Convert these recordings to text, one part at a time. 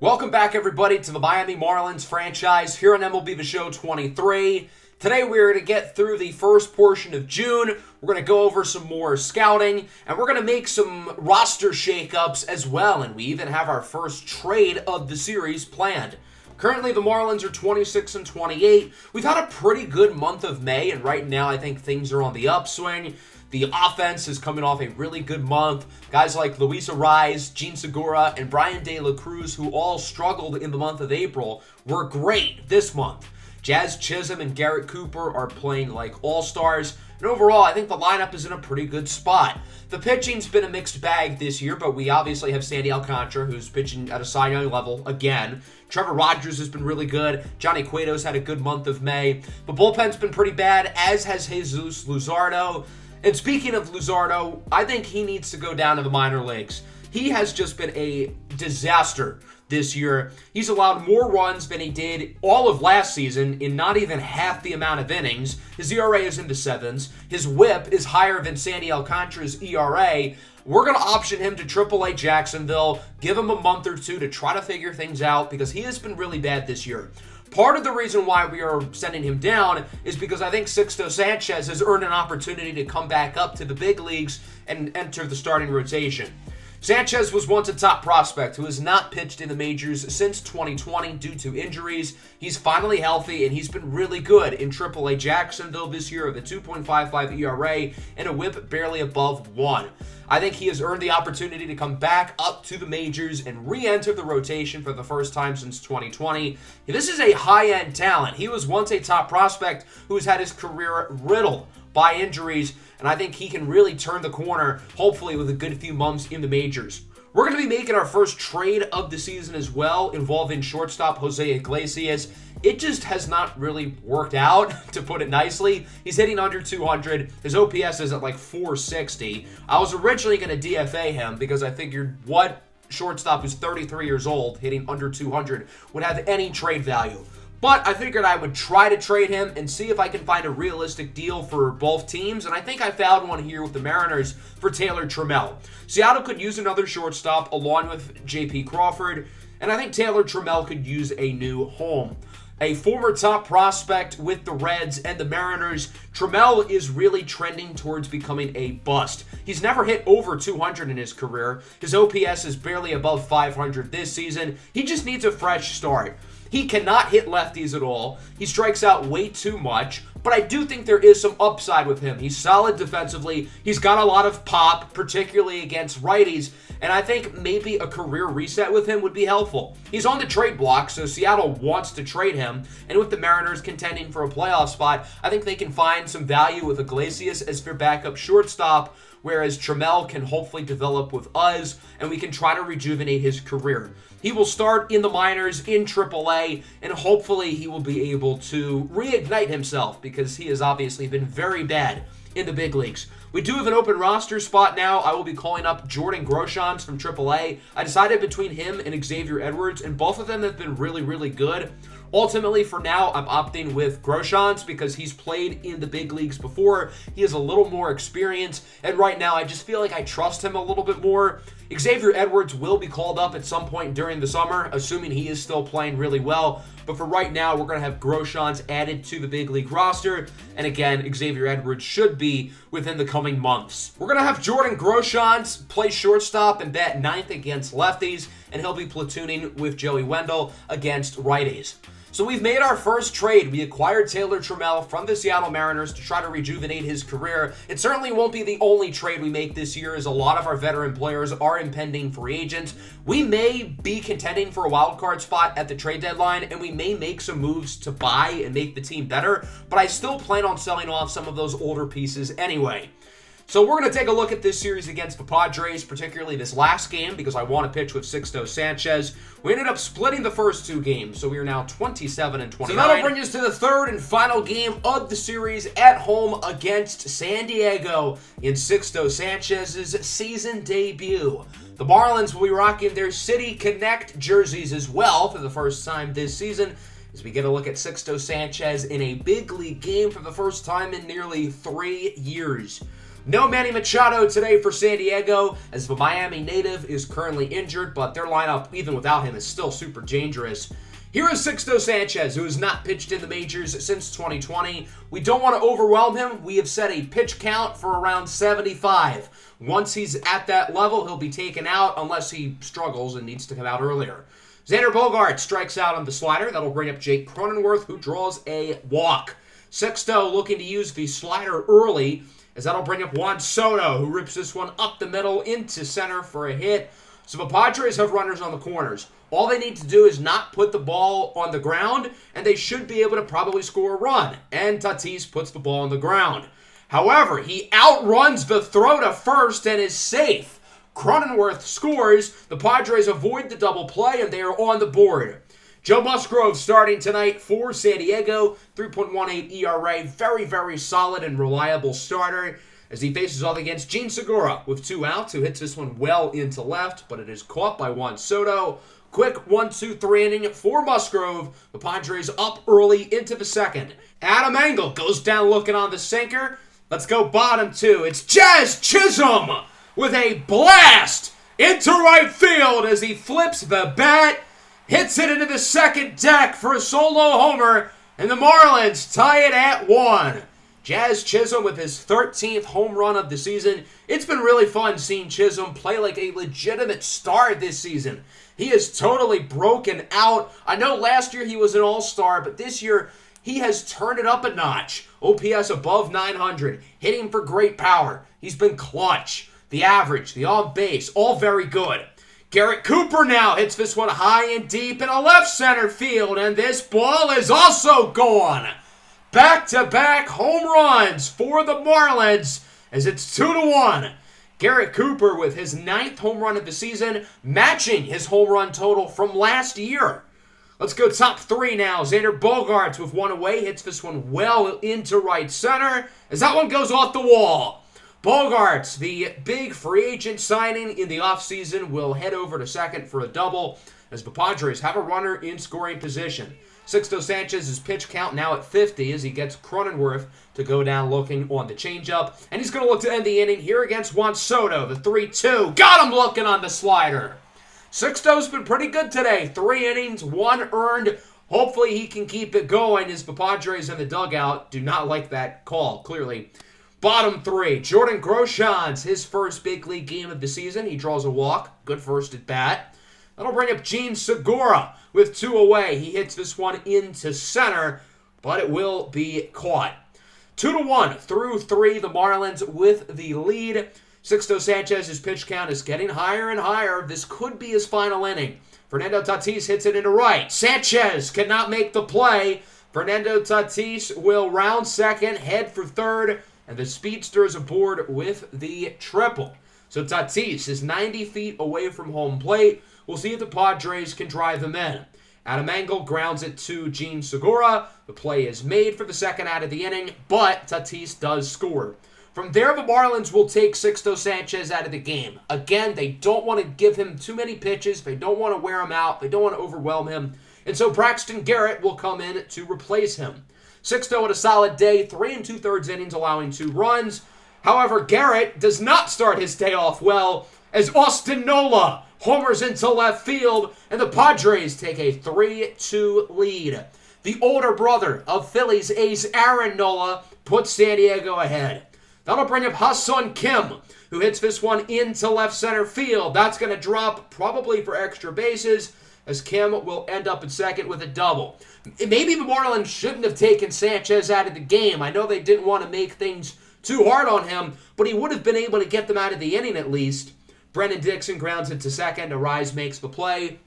Welcome back, everybody, to the Miami Marlins franchise here on MLB The Show 23. Today, we're going to get through the first portion of June. We're going to go over some more scouting, and we're going to make some roster shakeups as well, and we even have our first trade of the series planned. Currently, the Marlins are 26-28. We've had a pretty good month of May, and right now, I think things are on the upswing. The offense is coming off a really good month. Guys like Luis Arraez, Gene Segura, and Brian De La Cruz, who all struggled in the month of April, were great this month. Jazz Chisholm and Garrett Cooper are playing like all-stars. And overall, I think the lineup is in a pretty good spot. The pitching's been a mixed bag this year, but we obviously have Sandy Alcantara, who's pitching at a Cy Young level again. Trevor Rogers has been really good. Johnny Cueto's had a good month of May. The bullpen's been pretty bad, as has Jesus Luzardo. And speaking of Luzardo, I think he needs to go down to the minor leagues. He has just been a disaster this year. He's allowed more runs than he did all of last season in not even half the amount of innings. His ERA is in the sevens. His WHIP is higher than Sandy Alcantara's ERA. We're going to option him to AAA Jacksonville, give him a month or two to try to figure things out because he has been really bad this year. Part of the reason why we are sending him down is because I think Sixto Sanchez has earned an opportunity to come back up to the big leagues and enter the starting rotation. Sanchez was once a top prospect who has not pitched in the majors since 2020 due to injuries. He's finally healthy, and he's been really good in AAA Jacksonville this year with a 2.55 ERA and a WHIP barely above 1. I think he has earned the opportunity to come back up to the majors and re-enter the rotation for the first time since 2020. This is a high-end talent. He was once a top prospect who has had his career riddled by injuries, and I think he can really turn the corner, hopefully with a good few months in the majors. We're going to be making our first trade of the season as well, involving shortstop Jose Iglesias. It just has not really worked out, to put it nicely. He's hitting under 200. His OPS is at like 460. I was originally going to DFA him because I figured what shortstop who's 33 years old hitting under 200 would have any trade value. But I figured I would try to trade him and see if I can find a realistic deal for both teams. And I think I found one here with the Mariners for Taylor Trammell. Seattle could use another shortstop along with J.P. Crawford. And I think Taylor Trammell could use a new home. A former top prospect with the Reds and the Mariners, Trammell is really trending towards becoming a bust. He's never hit over 200 in his career. His OPS is barely above 500 this season. He just needs a fresh start. He cannot hit lefties at all. He strikes out way too much, but I do think there is some upside with him. He's solid defensively. He's got a lot of pop, particularly against righties, and I think maybe a career reset with him would be helpful. He's on the trade block, so Seattle wants to trade him, and with the Mariners contending for a playoff spot, I think they can find some value with Iglesias as their backup shortstop, whereas Trammell can hopefully develop with us, and we can try to rejuvenate his career. He will start in the minors in AAA, and hopefully he will be able to reignite himself because he has obviously been very bad in the big leagues. We do have an open roster spot now. I will be calling up Jordan Groshans from AAA. I decided between him and Xavier Edwards, and both of them have been really, really good. Ultimately, for now, I'm opting with Groshans because he's played in the big leagues before. He has a little more experience, and right now, I just feel like I trust him a little bit more. Xavier Edwards will be called up at some point during the summer, assuming he is still playing really well. But for right now, we're going to have Groshans added to the big league roster. And again, Xavier Edwards should be within the coming months. We're going to have Jordan Groshans play shortstop and bat ninth against lefties, and he'll be platooning with Joey Wendell against righties. So we've made our first trade. We acquired Taylor Trammell from the Seattle Mariners to try to rejuvenate his career. It certainly won't be the only trade we make this year, as a lot of our veteran players are impending free agents. We may be contending for a wild card spot at the trade deadline, and we may make some moves to buy and make the team better, but I still plan on selling off some of those older pieces anyway. So we're going to take a look at this series against the Padres, particularly this last game, because I want to pitch with Sixto Sanchez. We ended up splitting the first two games, so we are now 27-29. So that'll bring us to the third and final game of the series at home against San Diego in Sixto Sanchez's season debut. The Marlins will be rocking their City Connect jerseys as well for the first time this season, as we get a look at Sixto Sanchez in a big league game for the first time in nearly 3 years. No Manny Machado today for San Diego, as the Miami native is currently injured, but their lineup, even without him, is still super dangerous. Here is Sixto Sanchez, who has not pitched in the majors since 2020. We don't want to overwhelm him. We have set a pitch count for around 75. Once he's at that level, he'll be taken out unless he struggles and needs to come out earlier. Xander Bogaerts strikes out on the slider. That'll bring up Jake Cronenworth, who draws a walk. Sixto looking to use the slider early, as that'll bring up Juan Soto, who rips this one up the middle into center for a hit. So the Padres have runners on the corners. All they need to do is not put the ball on the ground, and they should be able to probably score a run. And Tatis puts the ball on the ground. However, he outruns the throw to first and is safe. Cronenworth scores. The Padres avoid the double play, and they are on the board. Joe Musgrove starting tonight for San Diego. 3.18 ERA. Very, very solid and reliable starter, as he faces off against Gene Segura with 2 outs, who hits this one well into left, but it is caught by Juan Soto. Quick 1-2-3 inning for Musgrove. The Padres up early into the second. Adam Engel goes down looking on the sinker. Let's go bottom 2. It's Jazz Chisholm with a blast into right field as he flips the bat, hits it into the second deck for a solo homer, and the Marlins tie it at 1. Jazz Chisholm with his 13th home run of the season. It's been really fun seeing Chisholm play like a legitimate star this season. He is totally broken out. I know last year he was an all-star, but this year he has turned it up a notch. OPS above 900, hitting for great power. He's been clutch. The average, the on-base, all very good. Garrett Cooper now hits this one high and deep in a left center field, and this ball is also gone. Back-to-back home runs for the Marlins, as it's 2-1. Garrett Cooper with his 9th home run of the season, matching his home run total from last year. Let's go top 3 now. Xander Bogaerts with 1 away hits this one well into right center, as that one goes off the wall. Bogaerts, the big free agent signing in the offseason, will head over to second for a double, as the Padres have a runner in scoring position. Sixto Sanchez's pitch count now at 50 as he gets Cronenworth to go down looking on the changeup. And he's going to look to end the inning here against Juan Soto, the 3-2. Got him looking on the slider. Sixto's been pretty good today. 3 innings, 1 earned. Hopefully he can keep it going, as the Padres in the dugout do not like that call, clearly. Bottom 3, Jordan Groshans, his first big league game of the season. He draws a walk. Good first at bat. That'll bring up Gene Segura with 2 away. He hits this one into center, but it will be caught. 2-1 through 3, the Marlins with the lead. Sixto Sanchez's pitch count is getting higher and higher. This could be his final inning. Fernando Tatis hits it into right. Sanchez cannot make the play. Fernando Tatis will round second, head for third, and the speedster is aboard with the triple. So Tatis is 90 feet away from home plate. We'll see if the Padres can drive him in. Adam Engel grounds it to Gene Segura. The play is made for the second out of the inning, but Tatis does score. From there, the Marlins will take Sixto Sanchez out of the game. Again, they don't want to give him too many pitches. They don't want to wear him out. They don't want to overwhelm him. And so Braxton Garrett will come in to replace him. Sixto had a solid day, 3 2/3 innings, allowing 2 runs. However, Garrett does not start his day off well, as Austin Nola homers into left field, and the Padres take a 3-2 lead. The older brother of Phillies ace Aaron Nola puts San Diego ahead. That'll bring up Ha-Seong Kim, who hits this one into left center field. That's going to drop probably for extra bases, as Kim will end up at second with a double. Maybe the Marlins shouldn't have taken Sanchez out of the game. I know they didn't want to make things too hard on him, but he would have been able to get them out of the inning at least. Brennan Dixon grounds it to second. Arise makes the play.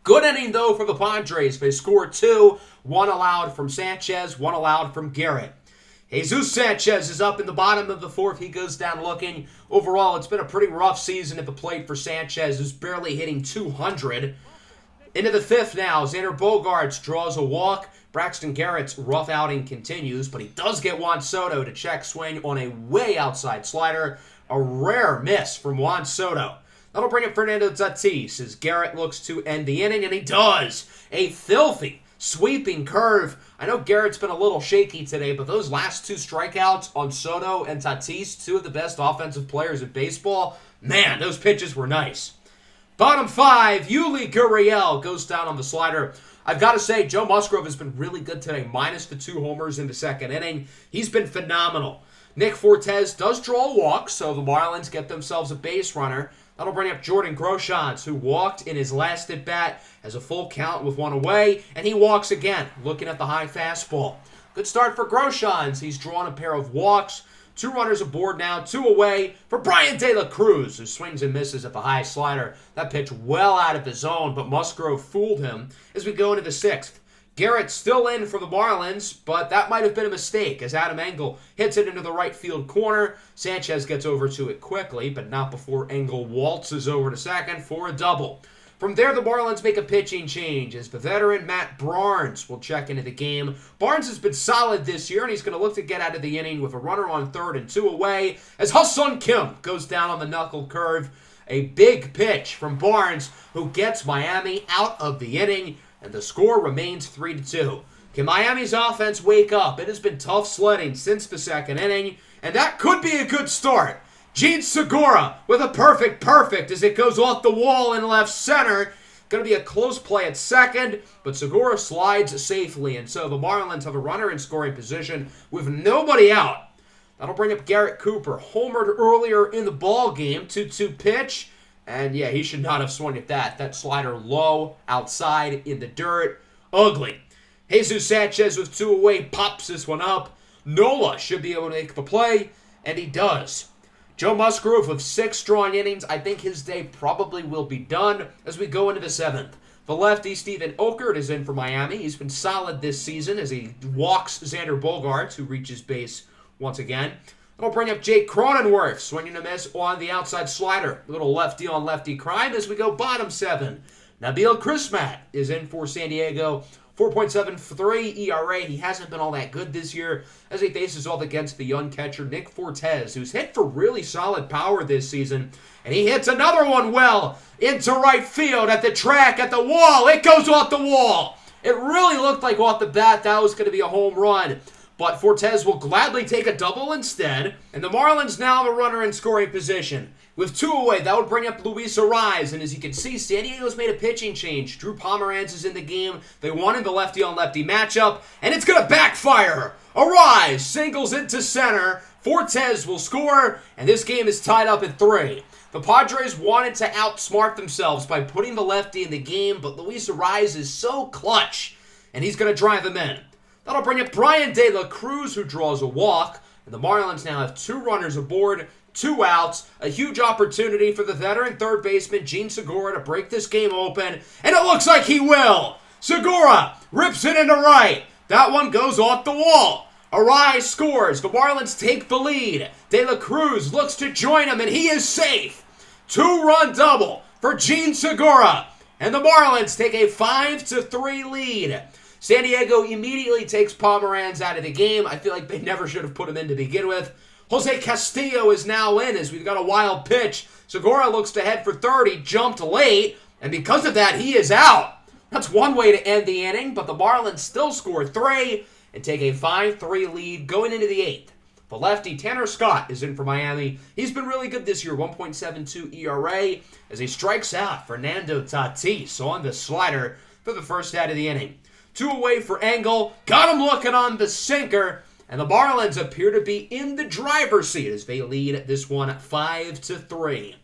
Good inning, though, for the Padres. They score 2. 1 allowed from Sanchez, 1 allowed from Garrett. Jesus Sanchez is up in the bottom of the 4th. He goes down looking. Overall, it's been a pretty rough season at the plate for Sanchez, who's barely hitting 200. Into the 5th now. Xander Bogaerts draws a walk. Braxton Garrett's rough outing continues, but he does get Juan Soto to check swing on a way outside slider. A rare miss from Juan Soto. That'll bring up Fernando Tatis as Garrett looks to end the inning, and he does. A filthy Sweeping curve. I know Garrett's been a little shaky today, but those last 2 strikeouts on Soto and Tatis, 2 of the best offensive players in baseball, man, those pitches were nice. Bottom 5, Yuli Gurriel goes down on the slider. I've got to say, Joe Musgrove has been really good today, minus the 2 homers in the second inning. He's been phenomenal. Nick Fortes does draw a walk, so the Marlins get themselves a base runner. That'll bring up Jordan Groshans, who walked in his last at-bat, has a full count with 1 away, and he walks again, looking at the high fastball. Good start for Groshans. He's drawn a pair of walks. 2 runners aboard now, 2 away for Brian De La Cruz, who swings and misses at the high slider. That pitch well out of the zone, but Musgrove fooled him as we go into the 6th. Garrett still in for the Marlins, but that might have been a mistake as Adam Engel hits it into the right field corner. Sanchez gets over to it quickly, but not before Engel waltzes over to second for a double. From there, the Marlins make a pitching change as the veteran Matt Barnes will check into the game. Barnes has been solid this year, and he's going to look to get out of the inning with a runner on third and 2 away as Ha-Seong Kim goes down on the knuckle curve. A big pitch from Barnes, who gets Miami out of the inning, and the score remains 3-2. Can Miami's offense wake up? It has been tough sledding since the second inning, and that could be a good start. Gene Segura with a perfect as it goes off the wall in left center. Going to be a close play at second, but Segura slides safely, and so the Marlins have a runner in scoring position with nobody out. That'll bring up Garrett Cooper, homered earlier in the ball game, 2-2 pitch. And yeah, he should not have swung at that. That slider low, outside, in the dirt. Ugly. Jesus Sanchez with 2 away pops this one up. Nola should be able to make the play, and he does. Joe Musgrove with 6 strong innings. I think his day probably will be done as we go into the 7th. The lefty, Stephen Okert, is in for Miami. He's been solid this season as he walks Xander Bogaerts, who reaches base once again. That'll bring up Jake Cronenworth, swinging a miss on the outside slider. A little lefty on lefty crime as we go bottom 7. Nabil Crismatt is in for San Diego. 4.73 ERA. He hasn't been all that good this year as he faces off against the young catcher Nick Fortes, who's hit for really solid power this season. And he hits another one well into right field at the track, at the wall. It goes off the wall. It really looked like off the bat that was going to be a home run. But Fortes will gladly take a double instead, and the Marlins now have a runner in scoring position. With 2 away, that would bring up Luis Arraez, and as you can see, San Diego's made a pitching change. Drew Pomeranz is in the game. They wanted the lefty-on-lefty matchup, and it's going to backfire. Arraez singles into center. Fortes will score, and this game is tied up at 3. The Padres wanted to outsmart themselves by putting the lefty in the game, but Luis Arraez is so clutch, and he's going to drive them in. That'll bring up Brian De La Cruz, who draws a walk. And the Marlins now have 2 runners aboard, 2 outs. A huge opportunity for the veteran third baseman, Gene Segura, to break this game open. And it looks like he will. Segura rips it into right. That one goes off the wall. Arraez scores. The Marlins take the lead. De La Cruz looks to join him, and he is safe. 2-run double for Gene Segura. And the Marlins take a 5-3 lead. San Diego immediately takes Pomeranz out of the game. I feel like they never should have put him in to begin with. Jose Castillo is now in as we've got a wild pitch. Segura looks to head for third. He jumped late, and because of that, he is out. That's one way to end the inning, but the Marlins still score 3 and take a 5-3 lead going into the 8th. The lefty, Tanner Scott, is in for Miami. He's been really good this year, 1.72 ERA, as he strikes out Fernando Tatis on the slider for the first out of the inning. 2 away for Engel. Got him looking on the sinker. And the Marlins appear to be in the driver's seat as they lead this one 5-3.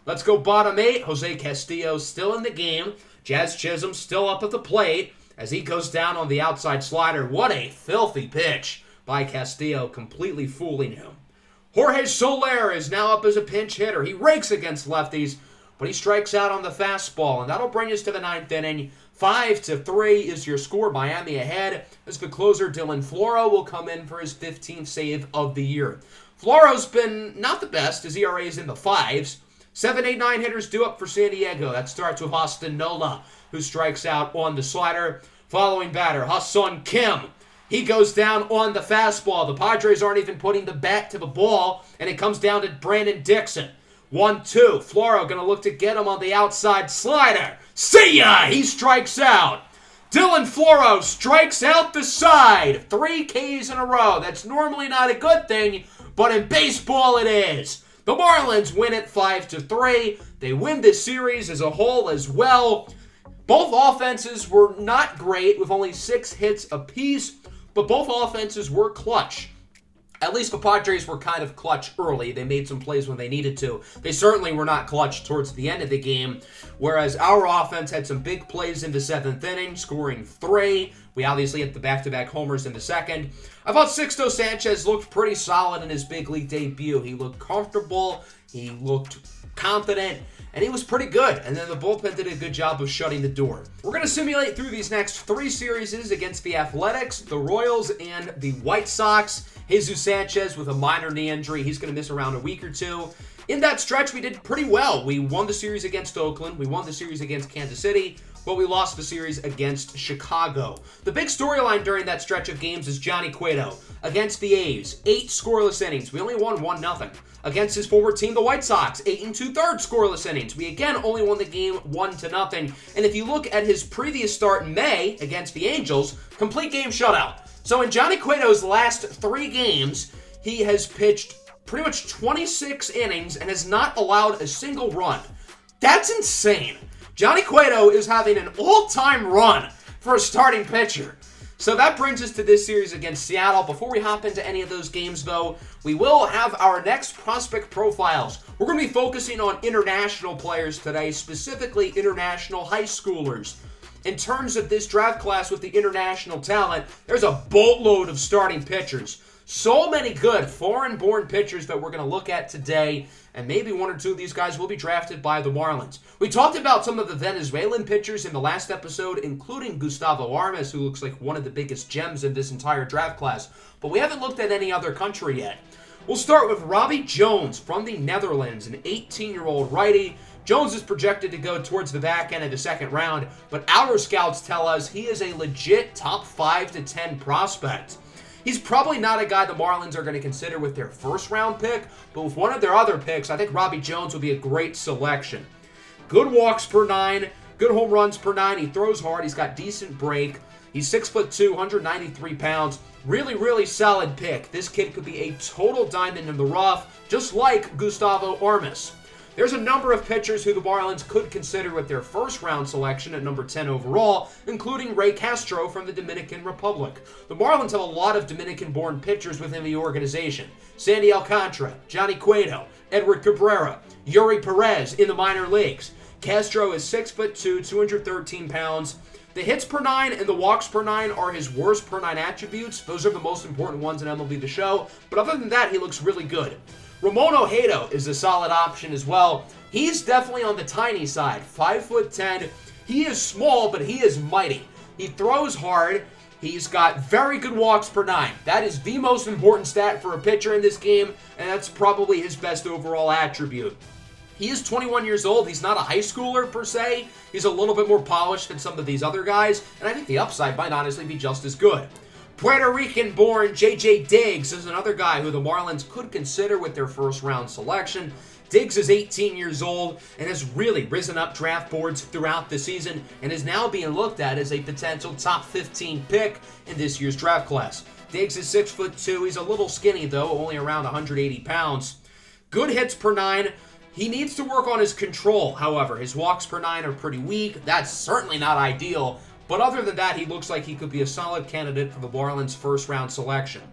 Let's go bottom 8. Jose Castillo still in the game. Jazz Chisholm still up at the plate as he goes down on the outside slider. What a filthy pitch by Castillo, completely fooling him. Jorge Soler is now up as a pinch hitter. He rakes against lefties, but he strikes out on the fastball, and that'll bring us to the 9th inning. 5-3 is your score. Miami ahead as the closer Dylan Floro will come in for his 15th save of the year. Floro's been not the best. His ERA is in the 5s. 7, 8, 9 hitters due up for San Diego. That starts with Austin Nola, who strikes out on the slider. Following batter, Ha-Seong Kim. He goes down on the fastball. The Padres aren't even putting the bat to the ball, and it comes down to Brandon Dixon. 1-2. Floro going to look to get him on the outside slider. See ya! He strikes out. Dylan Floro strikes out the side. 3 Ks in a row. That's normally not a good thing, but in baseball it is. The Marlins win it 5-3. They win this series as a whole as well. Both offenses were not great with only 6 hits apiece, but both offenses were clutch. At least the Padres were kind of clutch early. They made some plays when they needed to. They certainly were not clutch towards the end of the game, whereas our offense had some big plays in the 7th inning, scoring 3. We obviously hit the back-to-back homers in the 2nd. I thought Sixto Sanchez looked pretty solid in his big league debut. He looked comfortable, he looked confident, and he was pretty good. And then the bullpen did a good job of shutting the door. We're going to simulate through these next 3 series against the Athletics, the Royals, and the White Sox. Jesus Sanchez with a minor knee injury. He's going to miss around a week or 2. In that stretch, we did pretty well. We won the series against Oakland. We won the series against Kansas City, but we lost the series against Chicago. The big storyline during that stretch of games is Johnny Cueto against the A's. 8 scoreless innings. We only won 1-0. Against his former team, the White Sox, 8 2/3 scoreless innings. We again only won the game 1-0. And if you look at his previous start in May against the Angels, complete game shutout. So in Johnny Cueto's last 3 games, he has pitched pretty much 26 innings and has not allowed a single run. That's insane. Johnny Cueto is having an all-time run for a starting pitcher. So that brings us to this series against Seattle. Before we hop into any of those games, though, we will have our next prospect profiles. We're going to be focusing on international players today, specifically international high schoolers. In terms of this draft class with the international talent, there's a boatload of starting pitchers. So many good foreign-born pitchers that we're going to look at today, and maybe 1 or 2 of these guys will be drafted by the Marlins. We talked about some of the Venezuelan pitchers in the last episode, including Gustavo Armas, who looks like one of the biggest gems in this entire draft class, but we haven't looked at any other country yet. We'll start with Robbie Jones from the Netherlands, an 18-year-old righty. Jones is projected to go towards the back end of the 2nd round, but our scouts tell us he is a legit top 5 to 10 prospect. He's probably not a guy the Marlins are going to consider with their 1st round pick, but with one of their other picks, I think Robbie Jones will be a great selection. Good walks per 9, good home runs per 9. He throws hard. He's got decent break. He's 6'2", 193 pounds. Really, really solid pick. This kid could be a total diamond in the rough, just like Gustavo Armas. There's a number of pitchers who the Marlins could consider with their 1st round selection at number 10 overall, including Ray Castro from the Dominican Republic. The Marlins have a lot of Dominican-born pitchers within the organization. Sandy Alcantara, Johnny Cueto, Edward Cabrera, Yuri Perez in the minor leagues. Castro is 6'2", 213 pounds. The hits per 9 and the walks per 9 are his worst per 9 attributes. Those are the most important ones in MLB The Show. But other than that, he looks really good. Ramon Ojeda is a solid option as well. He's definitely on the tiny side, 5'10". He is small, but he is mighty. He throws hard. He's got very good walks per 9. That is the most important stat for a pitcher in this game, and that's probably his best overall attribute. He is 21 years old. He's not a high schooler per se. He's a little bit more polished than some of these other guys, and I think the upside might honestly be just as good. Puerto Rican-born J.J. Diggs is another guy who the Marlins could consider with their 1st round selection. Diggs is 18 years old and has really risen up draft boards throughout the season and is now being looked at as a potential top 15 pick in this year's draft class. Diggs is 6'2". He's a little skinny, though, only around 180 pounds. Good hits per 9. He needs to work on his control, however. His walks per 9 are pretty weak. That's certainly not ideal. But other than that, he looks like he could be a solid candidate for the Marlins' 1st round selection.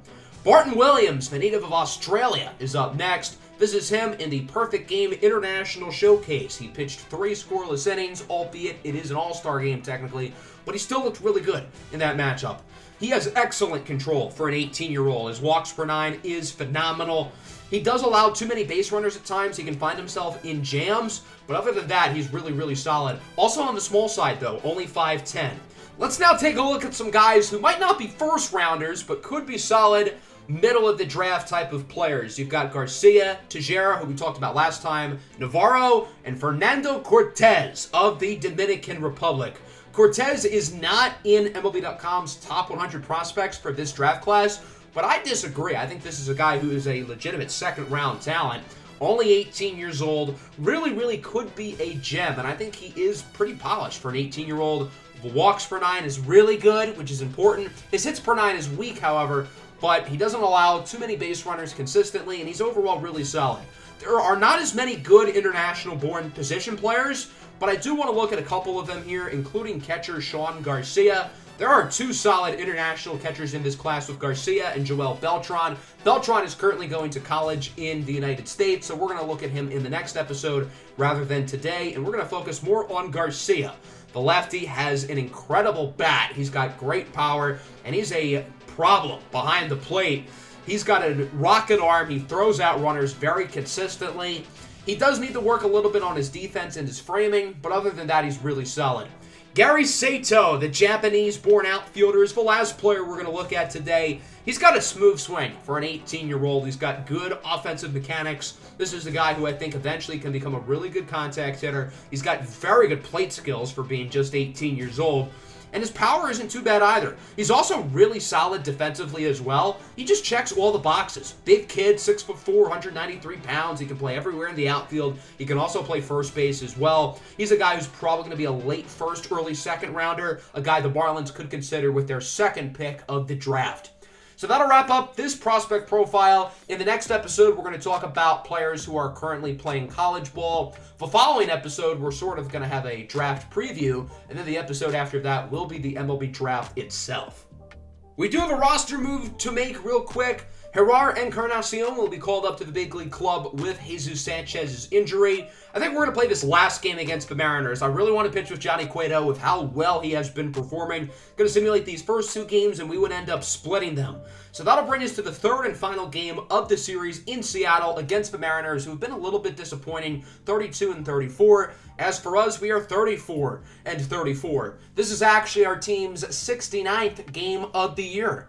Barton Williams, the native of Australia, is up next. This is him in the Perfect Game International Showcase. He pitched 3 scoreless innings, albeit it is an all-star game technically, but he still looked really good in that matchup. He has excellent control for an 18-year-old. His walks per 9 is phenomenal. He does allow too many base runners at times. He can find himself in jams, but other than that, he's really, really solid. Also on the small side, though, only 5'10". Let's now take a look at some guys who might not be 1st rounders, but could be solid middle of the draft type of players. You've got Garcia, Tejera, who we talked about last time, Navarro, and Fernando Cortez of the Dominican Republic. Cortez is not in MLB.com's top 100 prospects for this draft class, but I disagree. I think this is a guy who is a legitimate 2nd round talent. Only 18 years old, really, really could be a gem, and I think he is pretty polished for an 18-year-old. walks per 9 is really good, which is important. His hits per 9 is weak, however, but he doesn't allow too many base runners consistently, and he's overall really solid. There are not as many good international-born position players, but I do want to look at a couple of them here, including catcher Sean Garcia. There are 2 solid international catchers in this class with Garcia and Joel Beltran. Beltran is currently going to college in the United States, so we're going to look at him in the next episode rather than today, and we're going to focus more on Garcia. The lefty has an incredible bat. He's got great power, and he's a problem behind the plate. He's got a rocket arm. He throws out runners very consistently. He does need to work a little bit on his defense and his framing, but other than that, he's really solid. Gary Sato, the Japanese-born outfielder, is the last player we're going to look at today. He's got a smooth swing for an 18-year-old. He's got good offensive mechanics. This is the guy who I think eventually can become a really good contact hitter. He's got very good plate skills for being just 18 years old. And his power isn't too bad either. He's also really solid defensively as well. He just checks all the boxes. Big kid, 6'4", 193 pounds. He can play everywhere in the outfield. He can also play first base as well. He's a guy who's probably going to be a late first, early second rounder. A guy the Marlins could consider with their second pick of the draft. So that'll wrap up this prospect profile. In the next episode, we're going to talk about players who are currently playing college ball. The following episode, we're sort of going to have a draft preview, and then the episode after that will be the MLB draft itself. We do have a roster move to make real quick. Gerard Encarnacion will be called up to the big league club with Jesus Sanchez's injury. I think we're going to play this last game against the Mariners. I really want to pitch with Johnny Cueto with how well he has been performing. Going to simulate these first 2 games, and we would end up splitting them. So that'll bring us to the 3rd and final game of the series in Seattle against the Mariners, who have been a little bit disappointing, 32-34. As for us, we are 34-34. This is actually our team's 69th game of the year.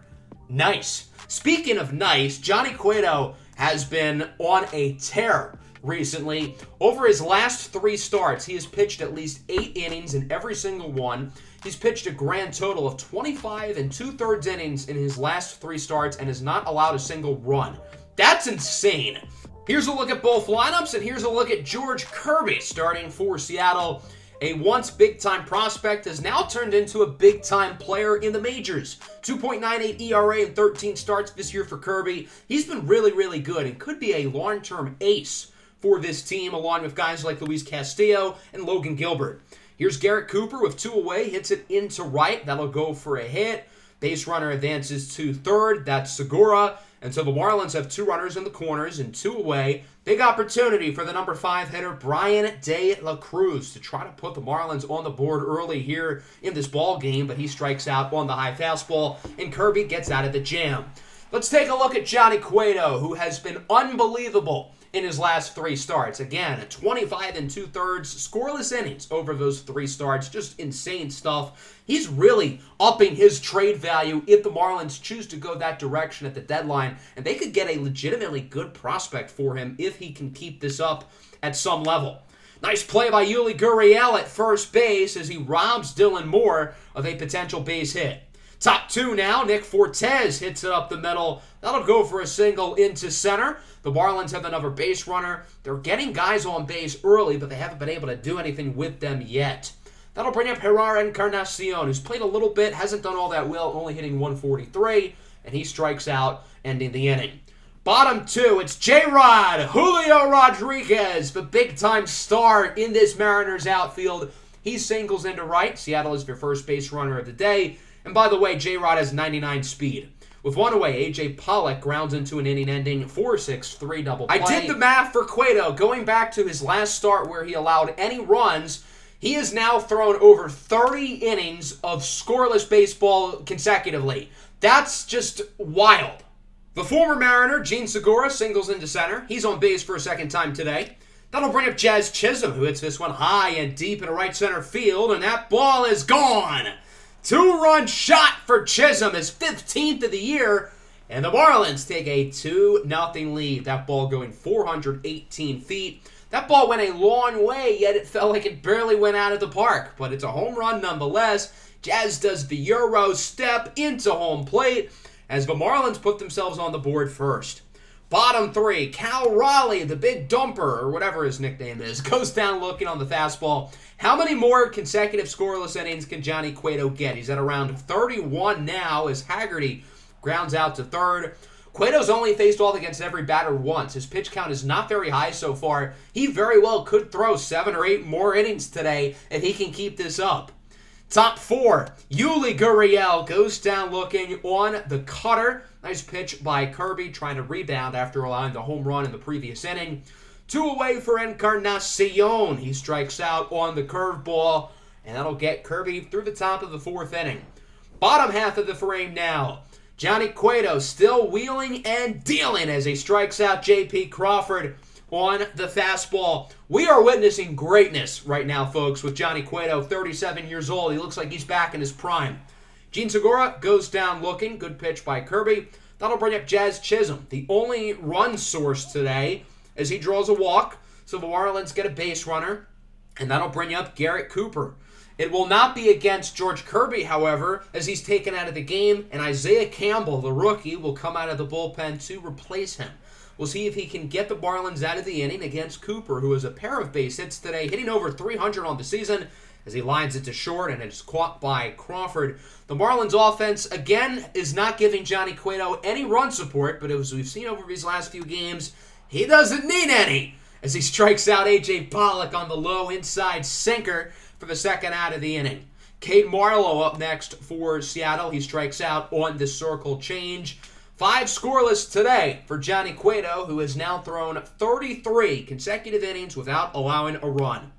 Nice. Speaking of nice, Johnny Cueto has been on a tear recently. Over his last 3 starts, he has pitched at least 8 innings in every single one. He's pitched a grand total of 25 2/3 innings in his last 3 starts and has not allowed a single run. That's insane. Here's a look at both lineups, and here's a look at George Kirby starting for Seattle. A once big-time prospect has now turned into a big-time player in the majors. 2.98 ERA in 13 starts this year for Kirby. He's been really, really good and could be a long-term ace for this team, along with guys like Luis Castillo and Logan Gilbert. Here's Garrett Cooper with 2 away, hits it into right. That'll go for a hit. Base runner advances to third. That's Segura. And so the Marlins have 2 runners in the corners and 2 away. Big opportunity for the number 5 hitter, Brian De La Cruz, to try to put the Marlins on the board early here in this ball game, but he strikes out on the high fastball, and Kirby gets out of the jam. Let's take a look at Johnny Cueto, who has been unbelievable in his last 3 starts. Again, 25 2/3 scoreless innings over those 3 starts. Just insane stuff. He's really upping his trade value if the Marlins choose to go that direction at the deadline, and they could get a legitimately good prospect for him if he can keep this up at some level. Nice play by Yuli Gurriel at first base as he robs Dylan Moore of a potential base hit. Top 2 now, Nick Fortes hits it up the middle. That'll go for a single into center. The Marlins have another base runner. They're getting guys on base early, but they haven't been able to do anything with them yet. That'll bring up Gerard Encarnacion, who's played a little bit, hasn't done all that well, only hitting 143, and he strikes out, ending the inning. Bottom 2, it's J-Rod, Julio Rodriguez, the big-time star in this Mariners outfield. He singles into right. Seattle is their first base runner of the day. And by the way, J-Rod has 99 speed. With 1 away, A.J. Pollock grounds into an inning-ending 4-6-3 double play. I did the math for Cueto. Going back to his last start where he allowed any runs, he has now thrown over 30 innings of scoreless baseball consecutively. That's just wild. The former Mariner, Gene Segura, singles into center. He's on base for a second time today. That'll bring up Jazz Chisholm, who hits this one high and deep in right center field, and that ball is gone. 2-run shot for Chisholm, his 15th of the year, and the Marlins take a 2-0 lead. That ball going 418 feet. That ball went a long way, yet it felt like it barely went out of the park, but it's a home run nonetheless. Jazz does the Euro step into home plate as the Marlins put themselves on the board first. Bottom 3, Cal Raleigh, the big dumper, or whatever his nickname is, goes down looking on the fastball. How many more consecutive scoreless innings can Johnny Cueto get? He's at around 31 now as Haggerty grounds out to third. Cueto's only faced off against every batter once. His pitch count is not very high so far. He very well could throw 7 or 8 more innings today if he can keep this up. Top 4, Yuli Gurriel goes down looking on the cutter. Nice pitch by Kirby, trying to rebound after allowing the home run in the previous inning. 2 away for Encarnacion. He strikes out on the curveball, and that'll get Kirby through the top of the 4th inning. Bottom half of the frame now. Johnny Cueto still wheeling and dealing as he strikes out J.P. Crawford on the fastball. We are witnessing greatness right now, folks, with Johnny Cueto, 37 years old. He looks like he's back in his prime. Gene Segura goes down looking. Good pitch by Kirby. That'll bring up Jazz Chisholm, the only run source today, as he draws a walk. So the Marlins get a base runner, and that'll bring up Garrett Cooper. It will not be against George Kirby, however, as he's taken out of the game, and Isaiah Campbell, the rookie, will come out of the bullpen to replace him. We'll see if he can get the Marlins out of the inning against Cooper, who has a pair of base hits today, hitting over 300 on the season as he lines it to short, and it's caught by Crawford. The Marlins offense, again, is not giving Johnny Cueto any run support, but as we've seen over these last few games, he doesn't need any as he strikes out A.J. Pollock on the low inside sinker for the second out of the inning. Cade Marlowe up next for Seattle. He strikes out on the circle change. 5 scoreless today for Johnny Cueto, who has now thrown 33 consecutive innings without allowing a run.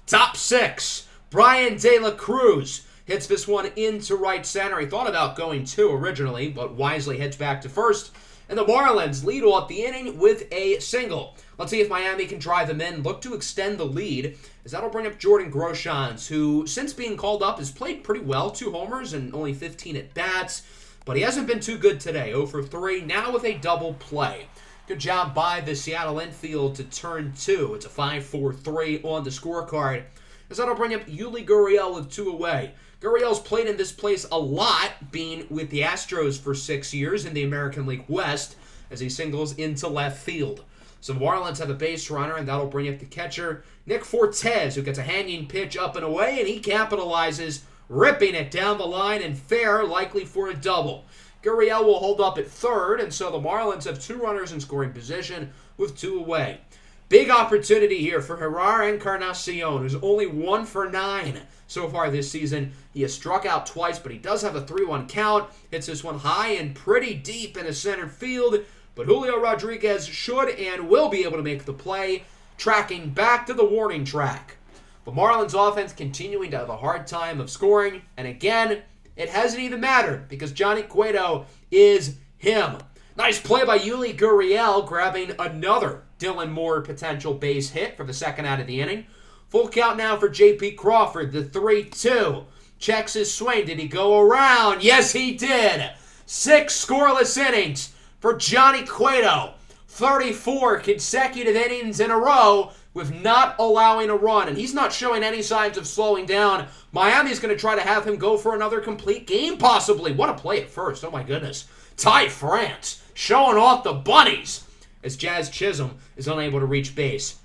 Top 6, Brian De La Cruz hits this one into right center. He thought about going 2 originally, but wisely heads back to first. And the Marlins lead off the inning with a single. Let's see if Miami can drive them in, look to extend the lead, as that'll bring up Jordan Groshans, who, since being called up, has played pretty well. 2 homers and only 15 at-bats. But he hasn't been too good today. 0 for 3, now with a double play. Good job by the Seattle infield to turn 2. It's a 5-4-3 on the scorecard. As that'll bring up Yuli Gurriel with 2 away. Gurriel's played in this place a lot, being with the Astros for 6 years in the American League West, as he singles into left field. So the Marlins have a base runner, and that'll bring up the catcher, Nick Fortes, who gets a hanging pitch up and away, and he capitalizes, ripping it down the line and fair, likely for a double. Gurriel will hold up at third, and so the Marlins have 2 runners in scoring position with 2 away. Big opportunity here for Gerard Encarnacion, who's only 1 for 9 so far this season. He has struck out twice, but he does have a 3-1 count. Hits this one high and pretty deep in the center field, but Julio Rodriguez should and will be able to make the play, tracking back to the warning track. The Marlins offense continuing to have a hard time of scoring, and again, it hasn't even mattered because Johnny Cueto is him. Nice play by Yuli Gurriel, grabbing another Dylan Moore potential base hit for the second out of the inning. Full count now for J.P. Crawford, the 3-2. Checks his swing. Did he go around? Yes, he did. 6 scoreless innings for Johnny Cueto. 34 consecutive innings in a row with not allowing a run, and he's not showing any signs of slowing down. Miami's going to try to have him go for another complete game, possibly. What a play at first. Oh, my goodness. Ty France showing off the bunnies as Jazz Chisholm is unable to reach base.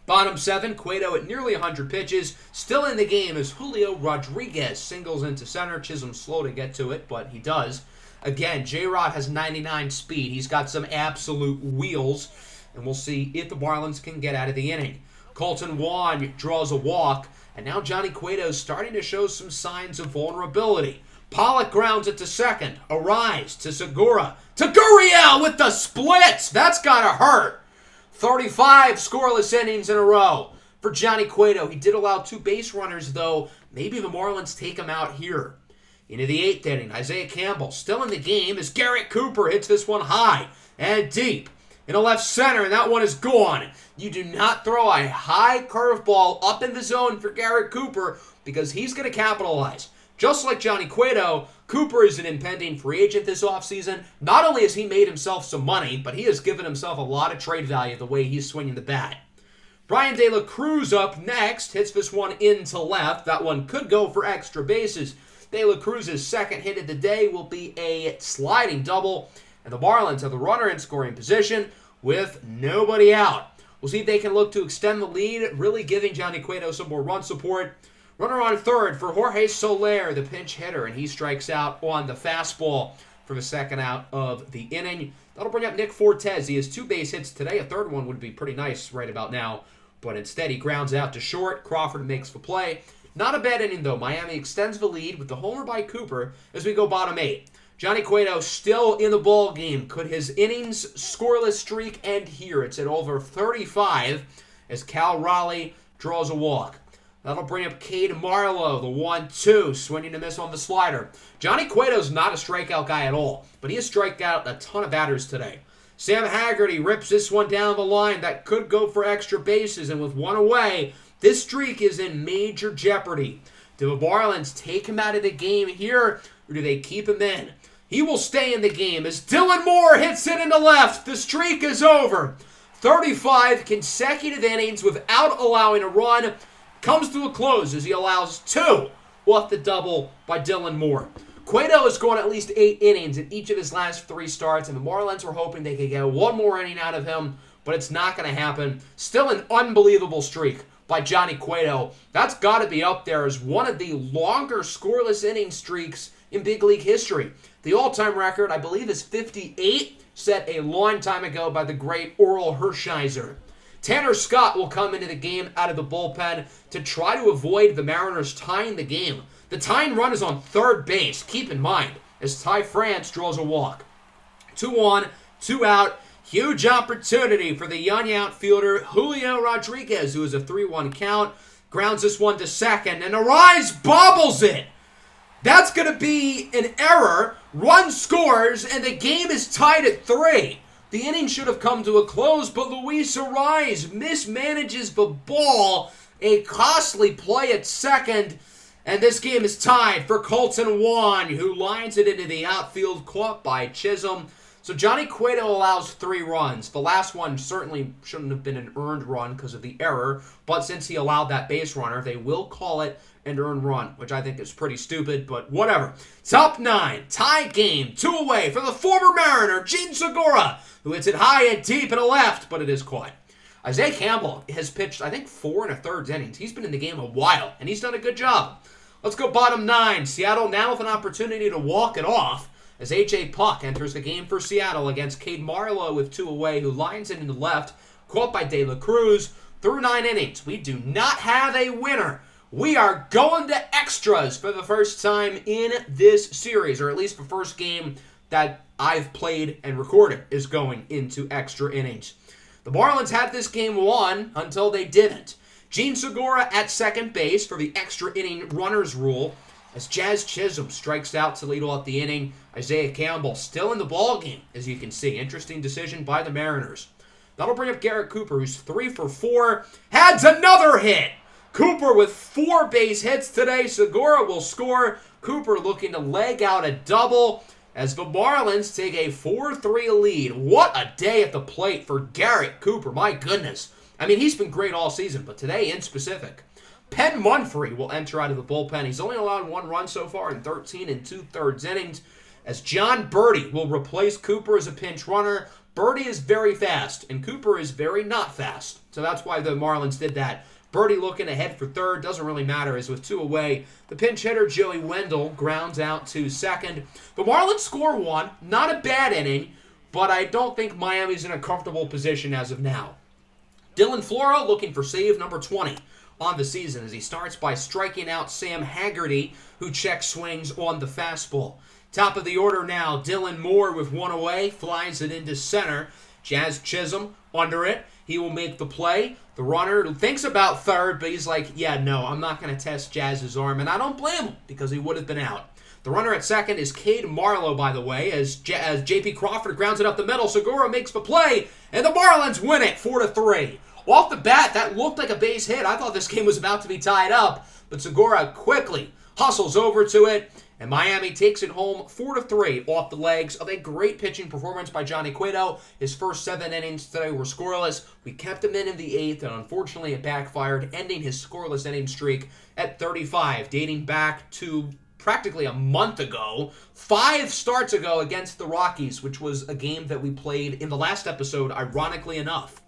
Bottom 7, Cueto at nearly 100 pitches. Still in the game as Julio Rodriguez singles into center. Chisholm's slow to get to it, but he does. Again, J-Rod has 99 speed. He's got some absolute wheels, and we'll see if the Marlins can get out of the inning. Colton Wong draws a walk, and now Johnny Cueto's starting to show some signs of vulnerability. Pollock grounds it to second. A rise to Segura. To Gurriel with the splits. That's gotta hurt. 35 scoreless innings in a row for Johnny Cueto. He did allow 2 base runners, though. Maybe the Marlins take him out here. Into the 8th inning, Isaiah Campbell still in the game as Garrett Cooper hits this one high and deep in the left center, and that one is gone. You do not throw a high curveball up in the zone for Garrett Cooper because he's going to capitalize. Just like Johnny Cueto, Cooper is an impending free agent this offseason. Not only has he made himself some money, but he has given himself a lot of trade value the way he's swinging the bat. Brian De La Cruz up next, hits this one into left. That one could go for extra bases. De La Cruz's second hit of the day will be a sliding double, And the Marlins have the runner in scoring position with nobody out. We'll see if they can look to extend the lead, really giving Johnny Cueto some more run support. Runner on third for Jorge Soler, the pinch hitter, and he strikes out on the fastball for the second out of the inning. That'll bring up Nick Fortes. He has 2 base hits today. A third one would be pretty nice right about now. But instead, he grounds out to short. Crawford makes the play. Not a bad inning, though. Miami extends the lead with the homer by Cooper as we go bottom 8. Johnny Cueto still in the ball game. Could his innings scoreless streak end here? It's at over 35 as Cal Raleigh draws a walk. That'll bring up Cade Marlowe, the 1-2, swinging a miss on the slider. Johnny Cueto's not a strikeout guy at all, but he has striked out a ton of batters today. Sam Haggerty rips this one down the line. That could go for extra bases, and with 1 away, this streak is in major jeopardy. Do the Marlins take him out of the game here, or do they keep him in? He will stay in the game as Dylan Moore hits it into left. The streak is over. 35 consecutive innings without allowing a run. Comes to a close as he allows 2 off the double by Dylan Moore. Cueto has gone at least 8 innings in each of his last 3 starts, and the Marlins were hoping they could get 1 more inning out of him, but it's not going to happen. Still an unbelievable streak by Johnny Cueto. That's got to be up there as one of the longer scoreless inning streaks in big league history. The all-time record, I believe, is 58, set a long time ago by the great Oral Hershiser. Tanner Scott will come into the game out of the bullpen to try to avoid the Mariners tying the game. The tying run is on third base, keep in mind, as Ty France draws a walk. 2 on, 2 out. Huge opportunity for the young outfielder Julio Rodriguez, who is a 3-1 count. Grounds this one to second, and Arise bobbles it. That's going to be an error. Run scores, and the game is tied at 3. The inning should have come to a close, but Luis Arise mismanages the ball. A costly play at second, and this game is tied for Colton Wong, who lines it into the outfield, caught by Chisholm. So Johnny Cueto allows 3 runs. The last one certainly shouldn't have been an earned run because of the error, but since he allowed that base runner, they will call it an earned run, which I think is pretty stupid, but whatever. Top 9, tie game, 2 away for the former Mariner, Gene Segura, who hits it high and deep and a left, but it is caught. Isaiah Campbell has pitched, I think, 4 1/3 innings. He's been in the game a while, and he's done a good job. Let's go bottom 9. Seattle now with an opportunity to walk it off as A.J. Puck enters the game for Seattle against Cade Marlowe with 2 away, who lines it into left, caught by De La Cruz. Through 9 innings, we do not have a winner. We are going to extras for the first time in this series, or at least the first game that I've played and recorded is going into extra innings. The Marlins had this game won until they didn't. Gene Segura at second base for the extra inning runners rule as Jazz Chisholm strikes out to lead off the inning. Isaiah Campbell still in the ball game, as you can see. Interesting decision by the Mariners. That'll bring up Garrett Cooper, who's 3 for 4. Has another hit. Cooper with 4 base hits today. Segura will score. Cooper looking to leg out a double as the Marlins take a 4-3 lead. What a day at the plate for Garrett Cooper. My goodness. I mean, he's been great all season, but today in specific. Penn Munfrey will enter out of the bullpen. He's only allowed 1 run so far in 13 2/3 innings as John Birdie will replace Cooper as a pinch runner. Birdie is very fast, and Cooper is very not fast. So that's why the Marlins did that. Birdie looking ahead for third. Doesn't really matter as with 2 away. The pinch hitter, Joey Wendell, grounds out to second. The Marlins score 1. Not a bad inning, but I don't think Miami's in a comfortable position as of now. Dylan Floro looking for save number 20 on the season as he starts by striking out Sam Haggerty, who check swings on the fastball. Top of the order now, Dylan Moore with 1 away, flies it into center. Jazz Chisholm under it. He will make the play. The runner thinks about third, but he's like, yeah, no, I'm not going to test Jazz's arm, and I don't blame him because he would have been out. The runner at second is Cade Marlowe, by the way, as J.P. Crawford grounds it up the middle. Segura makes the play, and the Marlins win it 4-3. Off the bat, that looked like a base hit. I thought this game was about to be tied up, but Segura quickly hustles over to it, and Miami takes it home 4-3 off the legs of a great pitching performance by Johnny Cueto. His first 7 innings today were scoreless. We kept him in the 8th, and unfortunately it backfired, ending his scoreless inning streak at 35, dating back to practically a month ago, 5 starts ago against the Rockies, which was a game that we played in the last episode, ironically enough.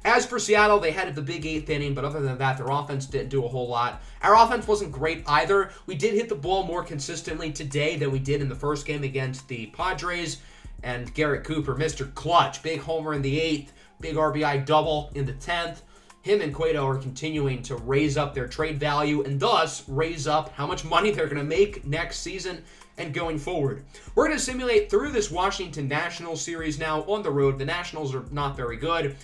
As for Seattle, they had the big 8th inning, but other than that, their offense didn't do a whole lot. Our offense wasn't great either. We did hit the ball more consistently today than we did in the first game against the Padres. And Garrett Cooper, Mr. Clutch, big homer in the 8th, big RBI double in the 10th. Him and Cueto are continuing to raise up their trade value and thus raise up how much money they're going to make next season and going forward. We're going to simulate through this Washington Nationals series now on the road. The Nationals are not very good,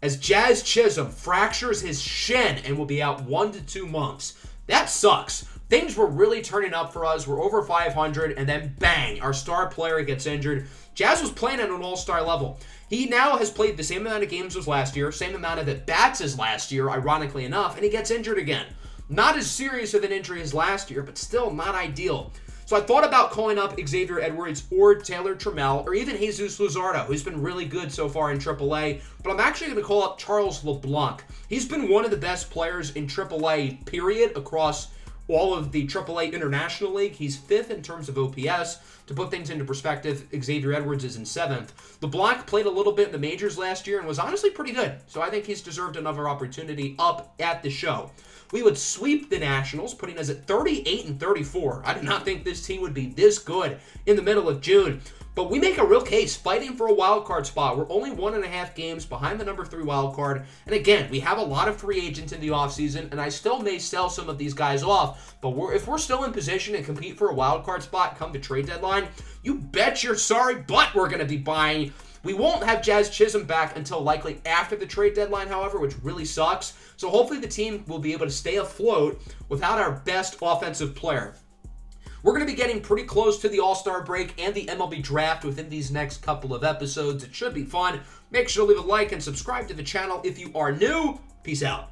as Jazz Chisholm fractures his shin and will be out 1 to 2 months. That sucks. Things were really turning up for us. We're over 500, and then bang, our star player gets injured. Jazz was playing at an all-star level. He now has played the same amount of games as last year, same amount of at-bats as last year, ironically enough, and he gets injured again. Not as serious of an injury as last year, but still not ideal. So I thought about calling up Xavier Edwards or Taylor Trammell or even Jesus Luzardo, who's been really good so far in AAA, but I'm actually going to call up Charles LeBlanc. He's been one of the best players in AAA, period, across all of the AAA International League. He's 5th in terms of OPS. To put things into perspective, Xavier Edwards is in 7th. LeBlanc played a little bit in the majors last year and was honestly pretty good, so I think he's deserved another opportunity up at the show. We would sweep the Nationals, putting us at 38-34. I did not think this team would be this good in the middle of June. But we make a real case fighting for a wild card spot. We're only 1.5 games behind the number 3 wild card. And again, we have a lot of free agents in the offseason, and I still may sell some of these guys off. But if we're still in position to compete for a wild card spot come the trade deadline, you bet your sorry butt we're going to be buying. We won't have Jazz Chisholm back until likely after the trade deadline, however, which really sucks. So hopefully the team will be able to stay afloat without our best offensive player. We're going to be getting pretty close to the All-Star break and the MLB draft within these next couple of episodes. It should be fun. Make sure to leave a like and subscribe to the channel if you are new. Peace out.